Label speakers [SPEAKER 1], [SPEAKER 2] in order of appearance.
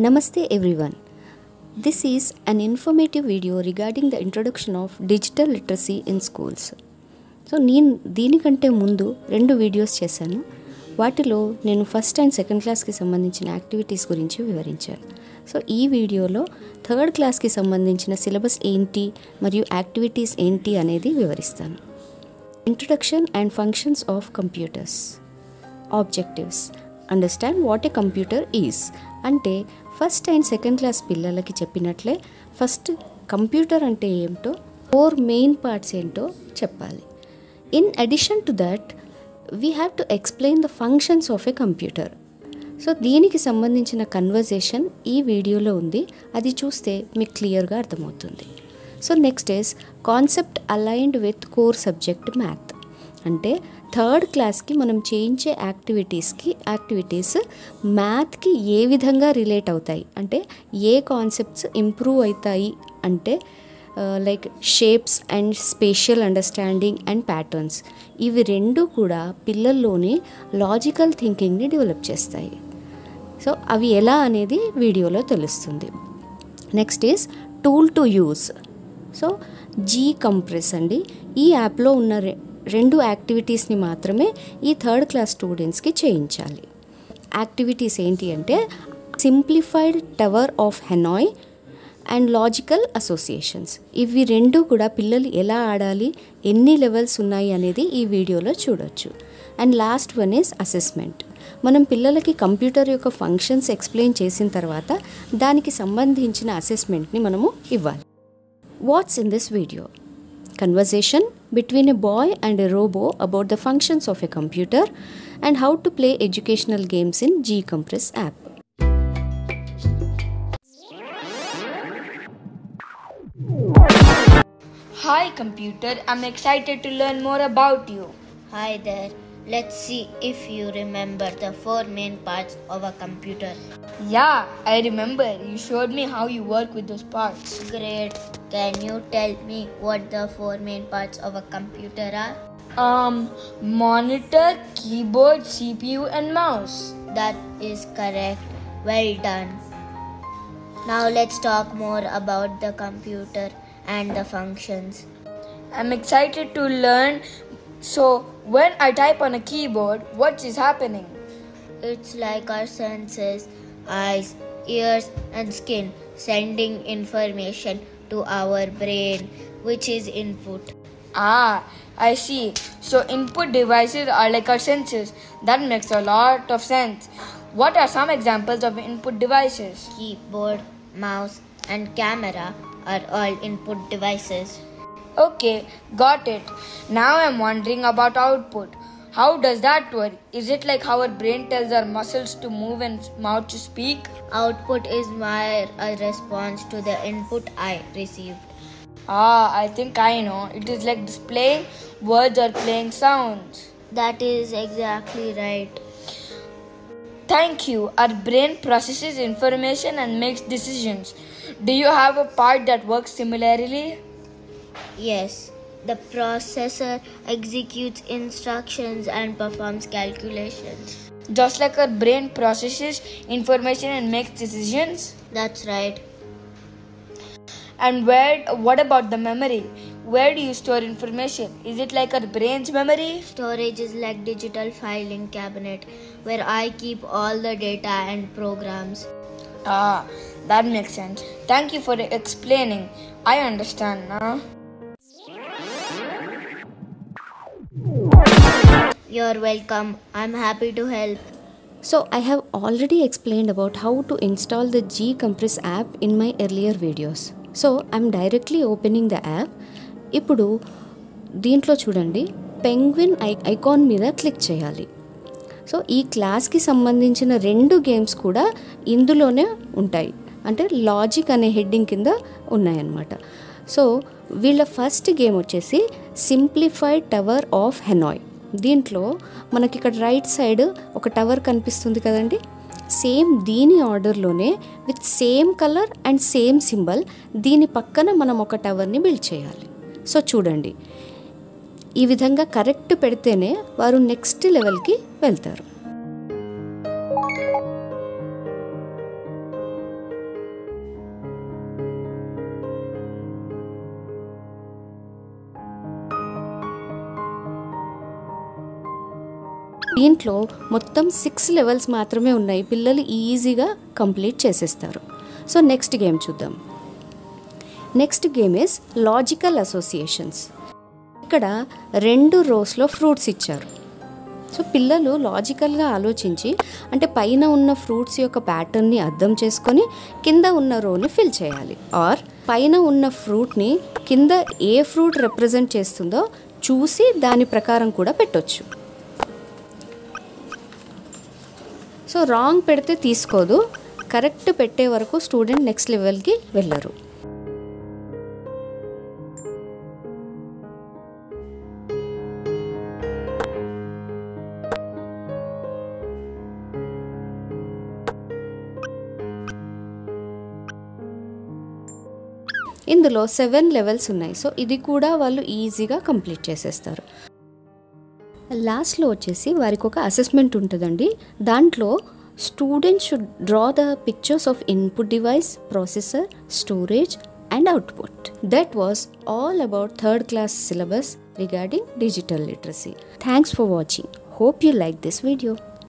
[SPEAKER 1] Namaste everyone. This is an informative video regarding the introduction of digital literacy in schools. So నేను దీనికంటే ముందు 2 videos చేశాను. వాటిలో నేను ఫస్ట్ అండ్ సెకండ్ క్లాస్కి సంబంధించిన యాక్టివిటీస్ గురించి వివరించాను. సో ఈ వీడియోలో థర్డ్ క్లాస్కి సంబంధించిన సిలబస్ ఏంటి మరియు యాక్టివిటీస్ ఏంటి అనేది వివరిస్తాను. Introduction and functions of computers. Objectives. Understand what a computer is. అంటే ఫస్ట్ అండ్ సెకండ్ క్లాస్ పిల్లలకి చెప్పినట్లే ఫస్ట్ కంప్యూటర్ అంటే ఏమిటో 4 మెయిన్ పార్ట్స్ ఏంటో చెప్పాలి. In addition to that we have to explain the functions of A computer. So దీనికి సంబంధించిన conversation ఈ వీడియోలో ఉంది, అది చూస్తే మీకు క్లియర్గా అర్థమవుతుంది. So next is concept aligned with core subject math. అంటే థర్డ్ క్లాస్కి మనం చేయించే యాక్టివిటీస్ మ్యాథ్కి ఏ విధంగా రిలేట్ అవుతాయి, అంటే ఏ కాన్సెప్ట్స్ ఇంప్రూవ్ అవుతాయి అంటే like shapes and spatial understanding and patterns. ఇవి రెండు కూడా పిల్లల్లోని లాజికల్ థింకింగ్ని డెవలప్ చేస్తాయి. సో అవి ఎలా అనేది వీడియోలో తెలుస్తుంది. Next is tool to use. So G compress అండి. ఈ యాప్లో ఉన్న 2 యాక్టివిటీస్ని మాత్రమే ఈ థర్డ్ క్లాస్ స్టూడెంట్స్కి చేయించాలి. యాక్టివిటీస్ ఏంటి అంటే simplified tower of Hanoi and logical associations. ఇవి 2 కూడా పిల్లలు ఎలా ఆడాలి, ఎన్ని లెవెల్స్ ఉన్నాయి అనేది ఈ వీడియోలో చూడొచ్చు. And last one is assessment. మనం పిల్లలకి కంప్యూటర్ యొక్క ఫంక్షన్స్ ఎక్స్ప్లెయిన్ చేసిన తర్వాత దానికి సంబంధించిన అసెస్మెంట్ని మనము ఇవ్వాలి. What's in this video? Conversation between a boy and a robo about the functions of a computer and how to play educational games in G-Compress app.
[SPEAKER 2] Hi computer, I'm excited to learn more about you.
[SPEAKER 3] Hi there. Let's see if you remember the 4 main parts of a computer.
[SPEAKER 2] Yeah, I remember. You showed me how you work with those parts.
[SPEAKER 3] Great. Can you tell me what the 4 main parts of a computer are?
[SPEAKER 2] Monitor, keyboard, CPU and mouse.
[SPEAKER 3] That is correct. Well done. Now let's talk more about the computer and the functions.
[SPEAKER 2] I'm excited to learn. So, when I type on a keyboard, what is happening?
[SPEAKER 3] It's like our senses, eyes, ears and skin sending information to our brain, which is input.
[SPEAKER 2] Ah, I see. So input devices are like our senses. That makes a lot of sense. What are some examples of input devices?
[SPEAKER 3] Keyboard, mouse and camera are all input devices.
[SPEAKER 2] Okay, got it. Now I'm wondering about output. How does that work? Is it like how our brain tells our muscles to move and mouth to speak?
[SPEAKER 3] Output is mere a response to the input I received.
[SPEAKER 2] Ah, I think I know. It is like displaying words or playing sounds.
[SPEAKER 3] That is exactly right.
[SPEAKER 2] Thank you. Our brain processes information and makes decisions. Do you have a part that works similarly?
[SPEAKER 3] Yes. The processor executes instructions and performs calculations.
[SPEAKER 2] Just like our brain processes information and makes decisions?
[SPEAKER 3] That's right.
[SPEAKER 2] And what about the memory? Where do you store information? Is it like our brain's memory?
[SPEAKER 3] Storage is like digital filing cabinet where I keep all the data and programs.
[SPEAKER 2] Ah, that makes sense. Thank you for explaining. I understand now.
[SPEAKER 3] You're welcome. I'm happy to help.
[SPEAKER 1] So I have already explained about how to install the G-Compress app in my earlier videos. So I'm directly opening the app. ఇప్పుడు దీంట్లో చూడండి, penguin icon మీద click చేయాలి. So ఈ క్లాస్కి సంబంధించిన 2 games కూడా ఇందులోనే ఉంటాయి, అంటే లాజిక్ అనే హెడ్డింగ్ కింద ఉన్నాయన్నమాట. సో వీళ్ళ ఫస్ట్ గేమ్ వచ్చేసి సింప్లిఫైడ్ టవర్ ఆఫ్ హెనాయ్. దీంట్లో మనకి ఇక్కడ రైట్ సైడ్ ఒక టవర్ కనిపిస్తుంది కదండి, సేమ్ దీని ఆర్డర్లోనే with same colour and same symbol దీని పక్కన మనం ఒక టవర్ని బిల్డ్ చేయాలి. సో చూడండి, ఈ విధంగా కరెక్ట్ పెడితేనే వారు నెక్స్ట్ లెవెల్కి వెళ్తారు. దీంట్లో మొత్తం 6 లెవెల్స్ మాత్రమే ఉన్నాయి. పిల్లలు ఈజీగా కంప్లీట్ చేసేస్తారు. సో నెక్స్ట్ గేమ్ చూద్దాం. Next game is logical associations. ఇక్కడ 2 రోస్లో ఫ్రూట్స్ ఇచ్చారు. సో పిల్లలు లాజికల్గా ఆలోచించి, అంటే పైన ఉన్న ఫ్రూట్స్ యొక్క ప్యాటర్న్ని అర్థం చేసుకొని కింద ఉన్న రోని ఫిల్ చేయాలి. ఆర్ పైన ఉన్న ఫ్రూట్ని కింద ఏ ఫ్రూట్ రిప్రజెంట్ చేస్తుందో చూసి దాని ప్రకారం కూడా పెట్టొచ్చు. సో రాంగ్ పెడితే తీసుకోదు, కరెక్ట్ పెట్టే వరకు స్టూడెంట్ నెక్స్ట్ లెవెల్కి వెళ్ళరు. ఇందులో 7 లెవెల్స్ ఉన్నాయి. సో ఇది కూడా వాళ్ళు ఈజీగా కంప్లీట్ చేసేస్తారు. లాస్ట్లో వచ్చేసి వారికి ఒక అసెస్మెంట్ ఉంటుందండి. దాంట్లో students should draw the pictures of input device, processor, storage and output. That was all about 3rd class syllabus regarding digital literacy. Thanks for watching. Hope you like this video.